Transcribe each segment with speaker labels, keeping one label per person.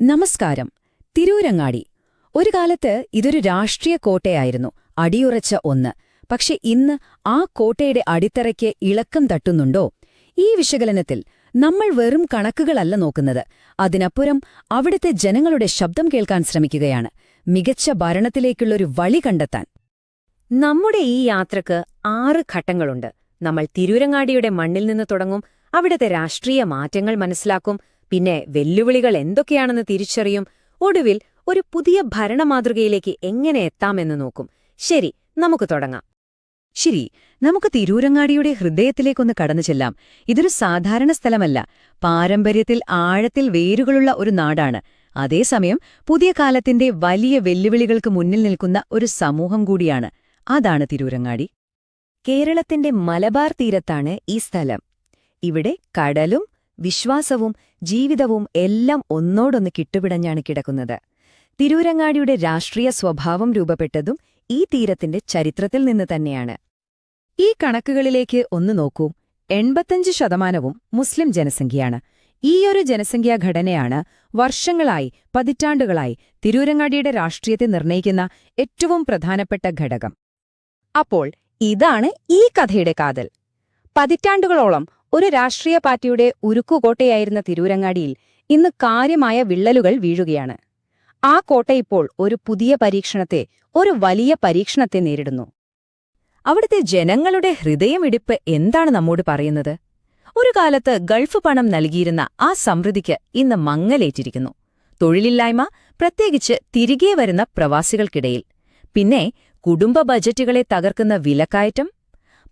Speaker 1: നമസ്കാരം. തിരൂരങ്ങാടി. ഒരു കാലത്ത് ഇതൊരു രാഷ്ട്രീയ കോട്ടയായിരുന്നു, അടിയുറച്ച ഒന്ന്. പക്ഷെ ഇന്ന് ആ കോട്ടയുടെ അടിത്തറയ്ക്ക് ഇളക്കം തട്ടുന്നുണ്ടോ? ഈ വിശകലനത്തിൽ നമ്മൾ വെറും കണക്കുകളല്ല നോക്കുന്നത്, അതിനപ്പുറം അവിടുത്തെ ജനങ്ങളുടെ ശബ്ദം കേൾക്കാൻ ശ്രമിക്കുകയാണ്, മികച്ച ഭരണത്തിലേക്കുള്ളൊരു വഴി കണ്ടെത്താൻ.
Speaker 2: നമ്മുടെ ഈ യാത്രക്ക് 6 ഘട്ടങ്ങളുണ്ട്. നമ്മൾ തിരൂരങ്ങാടിയുടെ മണ്ണിൽ നിന്ന് തുടങ്ങും, അവിടുത്തെ രാഷ്ട്രീയ മാറ്റങ്ങൾ മനസ്സിലാക്കും, പിന്നെ വെല്ലുവിളികൾ എന്തൊക്കെയാണെന്ന് തിരിച്ചറിയും, ഒടുവിൽ ഒരു പുതിയ ഭരണമാതൃകയിലേക്ക് എങ്ങനെ എത്താമെന്ന് നോക്കും. ശരി, നമുക്ക് തുടങ്ങാം.
Speaker 1: ശരി, നമുക്ക് തിരൂരങ്ങാടിയുടെ ഹൃദയത്തിലേക്കൊന്ന് കടന്നു ചെല്ലാം. ഇതൊരു സാധാരണ സ്ഥലമല്ല, പാരമ്പര്യത്തിൽ ആഴത്തിൽ വേരുകളുള്ള ഒരു നാടാണ്. അതേസമയം പുതിയ കാലത്തിന്റെ വലിയ വെല്ലുവിളികൾക്ക് മുന്നിൽ നിൽക്കുന്ന ഒരു സമൂഹം കൂടിയാണ്. അതാണ് തിരൂരങ്ങാടി.
Speaker 2: കേരളത്തിന്റെ മലബാർ തീരത്താണ് ഈ സ്ഥലം. ഇവിടെ കടലും വിശ്വാസവും ജീവിതവും എല്ലാം ഒന്നോടൊന്ന് കിട്ടുപിടഞ്ഞാണ് കിടക്കുന്നത്. തിരൂരങ്ങാടിയുടെ രാഷ്ട്രീയ സ്വഭാവം രൂപപ്പെട്ടതും ഈ തീരത്തിന്റെ ചരിത്രത്തിൽ നിന്ന് തന്നെയാണ്.
Speaker 1: ഈ കണക്കുകളിലേക്ക് ഒന്ന് നോക്കൂ. 85% മുസ്ലിം ജനസംഖ്യയാണ്. ഈയൊരു ജനസംഖ്യാഘടനയാണ് വർഷങ്ങളായി, പതിറ്റാണ്ടുകളായി തിരൂരങ്ങാടിയുടെ രാഷ്ട്രീയത്തെ നിർണയിക്കുന്ന ഏറ്റവും പ്രധാനപ്പെട്ട ഘടകം.
Speaker 2: അപ്പോൾ ഇതാണ് ഈ കഥയുടെ കാതൽ. പതിറ്റാണ്ടുകളോളം ഒരു രാഷ്ട്രീയ പാർട്ടിയുടെ ഉരുക്കുകോട്ടയായിരുന്ന തിരൂരങ്ങാടിയിൽ ഇന്ന് കാര്യമായ വിള്ളലുകൾ വീഴുകയാണ്. ആ കോട്ട ഇപ്പോൾ ഒരു പുതിയ പരീക്ഷണത്തെ, ഒരു വലിയ പരീക്ഷണത്തെ നേരിടുന്നു.
Speaker 1: അവിടുത്തെ ജനങ്ങളുടെ ഹൃദയമിടിപ്പ് എന്താണ് നമ്മോട് പറയുന്നത്? ഒരു കാലത്ത് ഗൾഫ് പണം നൽകിയിരുന്ന ആ സമൃദ്ധിക്ക് ഇന്ന് മങ്ങലേറ്റിരിക്കുന്നു. തൊഴിലില്ലായ്മ, പ്രത്യേകിച്ച് തിരികെ വരുന്ന പ്രവാസികൾക്കിടയിൽ. പിന്നെ കുടുംബ ബജറ്റുകളെ തകർക്കുന്ന വിലക്കയറ്റം,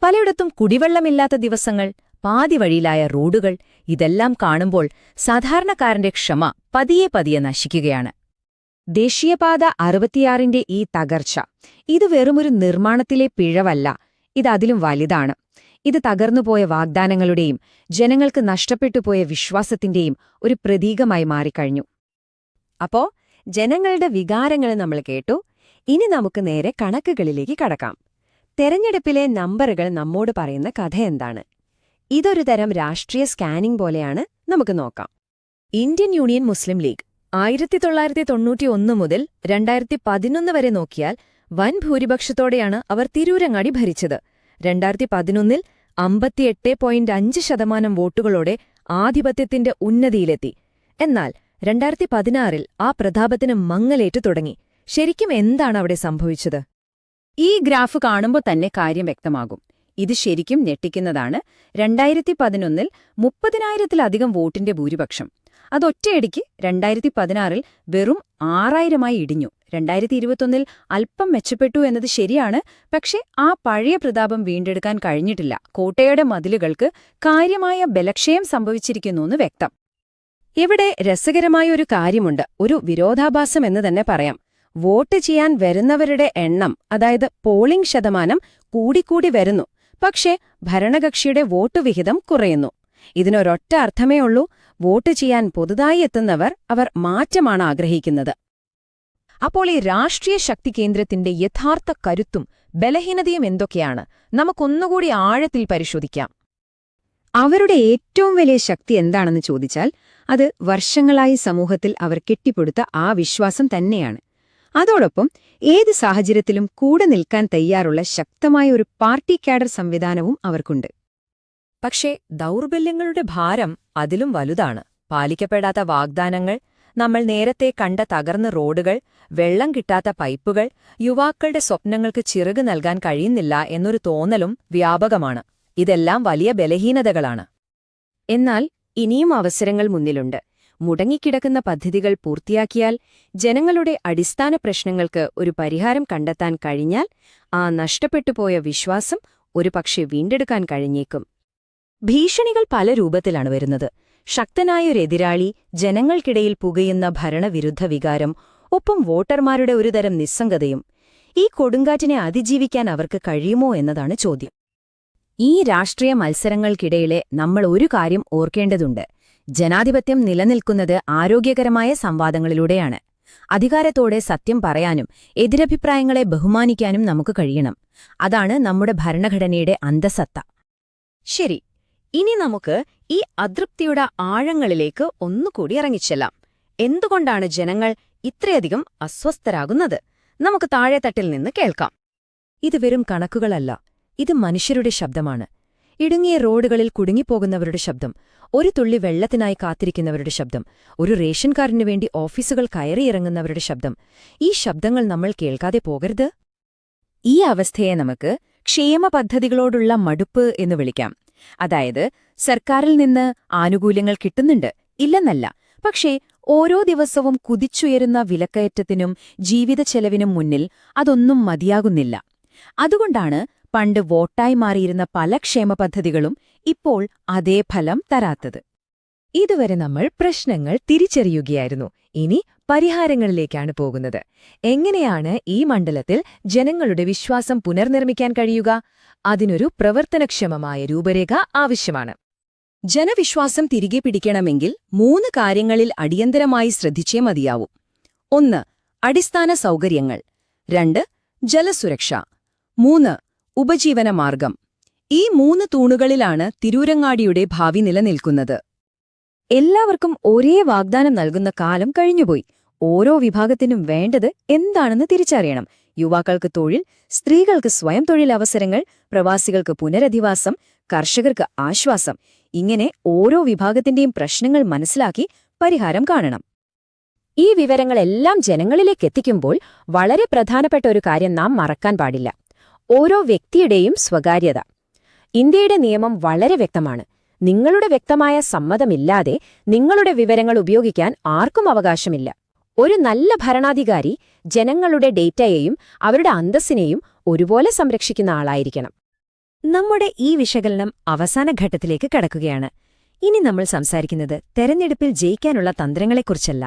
Speaker 1: പലയിടത്തും കുടിവെള്ളമില്ലാത്ത ദിവസങ്ങൾ, പാതി വഴിയിലായ റോഡുകൾ. ഇതെല്ലാം കാണുമ്പോൾ സാധാരണക്കാരന്റെ ക്ഷമ പതിയെ പതിയെ നശിക്കുകയാണ്.
Speaker 2: ദേശീയപാത 66ന്റെ ഈ തകർച്ച, ഇത് വെറുമൊരു നിർമ്മാണത്തിലെ പിഴവല്ല, ഇതതിലും വലുതാണ്. ഇത് തകർന്നുപോയ വാഗ്ദാനങ്ങളുടെയും ജനങ്ങൾക്ക് നഷ്ടപ്പെട്ടുപോയ വിശ്വാസത്തിന്റെയും ഒരു പ്രതീകമായി മാറിക്കഴിഞ്ഞു. അപ്പോ ജനങ്ങളുടെ വികാരങ്ങൾ നമ്മൾ കേട്ടു. ഇനി നമുക്ക് നേരെ കണക്കുകളിലേക്ക് കടക്കാം. തെരഞ്ഞെടുപ്പിലെ നമ്പറുകൾ നമ്മോട് പറയുന്ന കഥ എന്താണ്? ഇതൊരു തരം രാഷ്ട്രീയ സ്കാനിംഗ് പോലെയാണ്. നമുക്ക് നോക്കാം.
Speaker 1: ഇന്ത്യൻ യൂണിയൻ മുസ്ലിം ലീഗ് 1991 മുതൽ 2011 വരെ നോക്കിയാൽ വൻ ഭൂരിപക്ഷത്തോടെയാണ് അവർ തിരൂരങ്ങാടി ഭരിച്ചത്. 2011 58.5% വോട്ടുകളോടെ ആധിപത്യത്തിന്റെ ഉന്നതിയിലെത്തി. എന്നാൽ 2016 ആ പ്രതാപത്തിന് മങ്ങലേറ്റു തുടങ്ങി. ശരിക്കും എന്താണ് അവിടെ സംഭവിച്ചത്? ഈ ഗ്രാഫ് കാണുമ്പോൾ തന്നെ കാര്യം വ്യക്തമാകും. ഇത് ശരിക്കും ഞെട്ടിക്കുന്നതാണ്. 2011 30,000-ലധികം വോട്ടിന്റെ ഭൂരിപക്ഷം. അതൊറ്റയടിക്ക് 2016 വെറും 6,000-ആയി ഇടിഞ്ഞു. 2021 അല്പം മെച്ചപ്പെട്ടു എന്നത് ശരിയാണ്, പക്ഷേ ആ പഴയ പ്രതാപം വീണ്ടെടുക്കാൻ കഴിഞ്ഞിട്ടില്ല. കോട്ടയുടെ മതിലുകൾക്ക് കാര്യമായ ബലക്ഷയം സംഭവിച്ചിരിക്കുന്നുവെന്ന് വ്യക്തം. ഇവിടെ രസകരമായ ഒരു കാര്യമുണ്ട്, ഒരു വിരോധാഭാസം എന്ന് തന്നെ പറയാം. വോട്ട് ചെയ്യാൻ വരുന്നവരുടെ എണ്ണം, അതായത് പോളിംഗ് ശതമാനം കൂടിക്കൂടി വരുന്നു. പക്ഷേ ഭരണകക്ഷിയുടെ വോട്ട് വിഹിതം കുറയുന്നു. ഇതിനൊരൊറ്റ അർത്ഥമേ ഉള്ളൂ: വോട്ട് ചെയ്യാൻ പുതുതായി എത്തുന്നവർ, അവർ മാറ്റമാണ് ആഗ്രഹിക്കുന്നത്. അപ്പോൾ ഈ രാഷ്ട്രീയ ശക്തി കേന്ദ്രത്തിന്റെ യഥാർത്ഥ കരുത്തും ബലഹീനതയും എന്തൊക്കെയാണ്? നമുക്കൊന്നുകൂടി ആഴത്തിൽ പരിശോധിക്കാം.
Speaker 2: അവരുടെ ഏറ്റവും വലിയ ശക്തി എന്താണെന്ന് ചോദിച്ചാൽ, അത് വർഷങ്ങളായി സമൂഹത്തിൽ അവർ കെട്ടിപ്പടുത്ത ആ വിശ്വാസം തന്നെയാണ്. അതോടൊപ്പം ഏത് സാഹചര്യത്തിലും കൂടെ നിൽക്കാൻ തയ്യാറുള്ള ശക്തമായ ഒരു പാർട്ടി കാഡർ സംവിധാനവും അവർക്കുണ്ട്.
Speaker 1: പക്ഷേ ദൗർബല്യങ്ങളുടെ ഭാരം അതിലും വലുതാണ്. പാലിക്കപ്പെടാത്ത വാഗ്ദാനങ്ങൾ, നമ്മൾ നേരത്തെ കണ്ട തകർന്ന റോഡുകൾ, വെള്ളം കിട്ടാത്ത പൈപ്പുകൾ, യുവാക്കളുടെ സ്വപ്നങ്ങൾക്ക് ചിറക് നൽകാൻ കഴിയുന്നില്ല എന്നൊരു തോന്നലും വ്യാപകമാണ്. ഇതെല്ലാം വലിയ ബലഹീനതകളാണ്.
Speaker 2: എന്നാൽ ഇനിയും അവസരങ്ങൾ മുന്നിലുണ്ട്. മുടങ്ങിക്കിടക്കുന്ന പദ്ധതികൾ പൂർത്തിയാക്കിയാൽ, ജനങ്ങളുടെ അടിസ്ഥാന പ്രശ്നങ്ങൾക്ക് ഒരു പരിഹാരം കണ്ടെത്താൻ കഴിഞ്ഞാൽ, ആ നഷ്ടപ്പെട്ടുപോയ വിശ്വാസം ഒരുപക്ഷെ വീണ്ടെടുക്കാൻ കഴിഞ്ഞേക്കും.
Speaker 1: ഭീഷണികൾ പല രൂപത്തിലാണ് വരുന്നത്. ശക്തനായൊരു എതിരാളി, ജനങ്ങൾക്കിടയിൽ പുകയുന്ന ഭരണവിരുദ്ധ വികാരം, ഒപ്പം വോട്ടർമാരുടെ ഒരുതരം നിസ്സംഗതയും. ഈ കൊടുങ്കാറ്റിനെ അതിജീവിക്കാൻ അവർക്ക് കഴിയുമോ എന്നതാണ് ചോദ്യം. ഈ രാഷ്ട്രീയ മത്സരങ്ങൾക്കിടയിലെ നമ്മൾ ഒരു കാര്യം ഓർക്കേണ്ടതുണ്ട്: ജനാധിപത്യം നിലനിൽക്കുന്നത് ആരോഗ്യകരമായ സംവാദങ്ങളിലൂടെയാണ്. അധികാരത്തോടെ സത്യം പറയാനും എതിരഭിപ്രായങ്ങളെ ബഹുമാനിക്കാനും നമുക്ക് കഴിയണം. അതാണ് നമ്മുടെ ഭരണഘടനയുടെ അന്തസത്ത. ശരി, ഇനി നമുക്ക് ഈ അതൃപ്തിയുടെ ആഴങ്ങളിലേക്ക് ഒന്നുകൂടി ഇറങ്ങിച്ചെല്ലാം. എന്തുകൊണ്ടാണ് ജനങ്ങൾ ഇത്രയധികം അസ്വസ്ഥരാകുന്നത്? നമുക്ക് താഴെത്തട്ടിൽ നിന്ന് കേൾക്കാം.
Speaker 2: ഇത് വെറും കണക്കുകളല്ല, ഇത് മനുഷ്യരുടെ ശബ്ദമാണ്. ഇടുങ്ങിയ റോഡുകളിൽ കുടുങ്ങിപ്പോകുന്നവരുടെ ശബ്ദം, ഒരു തുള്ളി വെള്ളത്തിനായി കാത്തിരിക്കുന്നവരുടെ ശബ്ദം, ഒരു റേഷൻ കാർഡിനു വേണ്ടി ഓഫീസുകൾ കയറിയിറങ്ങുന്നവരുടെ ശബ്ദം. ഈ ശബ്ദങ്ങൾ നമ്മൾ കേൾക്കാതെ പോകരുത്. ഈ അവസ്ഥയെ നമുക്ക് ക്ഷേമ പദ്ധതികളോടുള്ള മടുപ്പ് എന്ന് വിളിക്കാം. അതായത്, സർക്കാരിൽ നിന്ന് ആനുകൂല്യങ്ങൾ കിട്ടുന്നുണ്ട്, ഇല്ലെന്നല്ല, പക്ഷേ ഓരോ ദിവസവും കുതിച്ചുയരുന്ന വിലക്കയറ്റത്തിനും ജീവിത ചെലവിനും മുന്നിൽ അതൊന്നും മതിയാകുന്നില്ല. അതുകൊണ്ടാണ് പണ്ട് വോട്ടായി മാറിയിരുന്ന പല ക്ഷേമ പദ്ധതികളും ഇപ്പോൾ അതേ ഫലം തരാത്തത്. ഇതുവരെ നമ്മൾ പ്രശ്നങ്ങൾ തിരിച്ചറിയുകയായിരുന്നു. ഇനി പരിഹാരങ്ങളിലേക്കാണ് പോകുന്നത്. എങ്ങനെയാണ് ഈ മണ്ഡലത്തിൽ ജനങ്ങളുടെ വിശ്വാസം പുനർനിർമ്മിക്കാൻ കഴിയുക? അതിനൊരു പ്രവർത്തനക്ഷമമായ രൂപരേഖ ആവശ്യമാണ്. ജനവിശ്വാസം തിരികെ പിടിക്കണമെങ്കിൽ 3 കാര്യങ്ങളിൽ അടിയന്തരമായി ശ്രദ്ധിച്ചേ മതിയാവൂ. 1. അടിസ്ഥാന സൗകര്യങ്ങൾ. 2. ജലസുരക്ഷ. 3. ഉപജീവനമാർഗം. ഈ 3 തൂണുകളിലാണ് തിരൂരങ്ങാടിയുടെ ഭാവി നിലനിൽക്കുന്നത്. എല്ലാവർക്കും ഒരേ വാഗ്ദാനം നൽകുന്ന കാലം കഴിഞ്ഞുപോയി. ഓരോ വിഭാഗത്തിനും വേണ്ടത് എന്താണെന്ന് തിരിച്ചറിയണം. യുവാക്കൾക്ക് തൊഴിൽ, സ്ത്രീകൾക്ക് സ്വയം തൊഴിലവസരങ്ങൾ, പ്രവാസികൾക്ക് പുനരധിവാസം, കർഷകർക്ക് ആശ്വാസം. ഇങ്ങനെ ഓരോ വിഭാഗത്തിന്റെയും പ്രശ്നങ്ങൾ മനസ്സിലാക്കി പരിഹാരം കാണണം. ഈ വിവരങ്ങളെല്ലാം ജനങ്ങളിലേക്കെത്തിക്കുമ്പോൾ വളരെ പ്രധാനപ്പെട്ട ഒരു കാര്യം നാം മറക്കാൻ പാടില്ല: ഓരോ വ്യക്തിയുടെയും സ്വകാര്യത. ഇന്ത്യയുടെ നിയമം വളരെ വ്യക്തമാണ്. നിങ്ങളുടെ വ്യക്തമായ സമ്മതമില്ലാതെ നിങ്ങളുടെ വിവരങ്ങൾ ഉപയോഗിക്കാൻ ആർക്കും അവകാശമില്ല. ഒരു നല്ല ഭരണാധികാരി ജനങ്ങളുടെ ഡേറ്റയെയും അവരുടെ അന്തസ്സിനെയും ഒരുപോലെ സംരക്ഷിക്കുന്ന ആളായിരിക്കണം. നമ്മുടെ ഈ വിശകലനം അവസാന ഘട്ടത്തിലേക്ക് കടക്കുകയാണ്. ഇനി നമ്മൾ സംസാരിക്കുന്നത് തെരഞ്ഞെടുപ്പിൽ ജയിക്കാനുള്ള തന്ത്രങ്ങളെക്കുറിച്ചല്ല.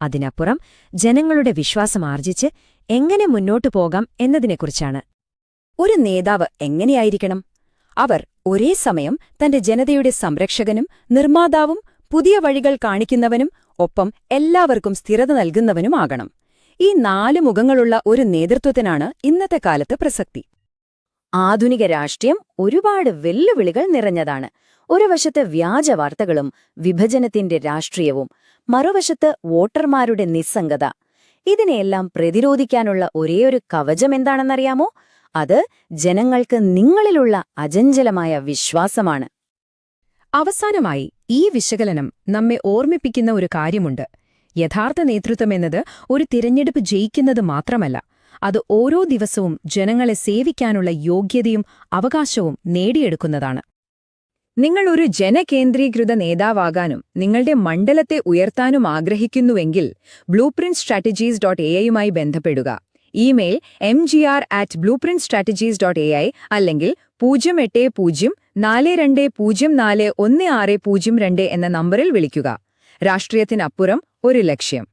Speaker 2: അതിനപ്പുറം ജനങ്ങളുടെ വിശ്വാസം ആർജിച്ച് എങ്ങനെ മുന്നോട്ടു പോകാം എന്നതിനെക്കുറിച്ചാണ്. ഒരു നേതാവ് എങ്ങനെയായിരിക്കണം? അവർ ഒരേ സമയം തന്റെ ജനതയുടെ സംരക്ഷകനും നിർമ്മാതാവും പുതിയ വഴികൾ കാണിക്കുന്നവനും ഒപ്പം എല്ലാവർക്കും സ്ഥിരത നൽകുന്നവനുമാകണം. ഈ 4 മുഖങ്ങളുള്ള ഒരു നേതൃത്വത്തിനാണ് ഇന്നത്തെ കാലത്ത് പ്രസക്തി. ആധുനിക രാഷ്ട്രീയം ഒരുപാട് വെല്ലുവിളികൾ നിറഞ്ഞതാണ്. ഒരു വശത്ത് വ്യാജവാർത്തകളും വിഭജനത്തിന്റെ രാഷ്ട്രീയവും, മറുവശത്ത് വോട്ടർമാരുടെ നിസ്സംഗത. ഇതിനെയെല്ലാം പ്രതിരോധിക്കാനുള്ള ഒരേയൊരു കവചം എന്താണെന്നറിയാമോ? അത് ജനങ്ങൾക്ക് നിങ്ങളിലുള്ള അചഞ്ചലമായ വിശ്വാസമാണ്. അവസാനമായി, ഈ വിശകലനം നമ്മെ ഓർമ്മിപ്പിക്കുന്ന ഒരു കാര്യമുണ്ട്. യഥാർത്ഥ നേതൃത്വമെന്നത് ഒരു തിരഞ്ഞെടുപ്പ് ജയിക്കുന്നത് മാത്രമല്ല, അത് ഓരോ ദിവസവും ജനങ്ങളെ സേവിക്കാനുള്ള യോഗ്യതയും അവകാശവും നേടിയെടുക്കുന്നതാണ്. നിങ്ങൾ ഒരു ജനകേന്ദ്രീകൃത നേതാവാകാനും നിങ്ങളുടെ മണ്ഡലത്തെ ഉയർത്താനും ആഗ്രഹിക്കുന്നുവെങ്കിൽ blueprintstrategies.ai ബന്ധപ്പെടുക. ഇമെയിൽ mgr@blueprintstrategies.ai അല്ലെങ്കിൽ 08042041602 എന്ന നമ്പറിൽ വിളിക്കുക. രാഷ്ട്രീയത്തിനപ്പുറം ഒരു ലക്ഷ്യം.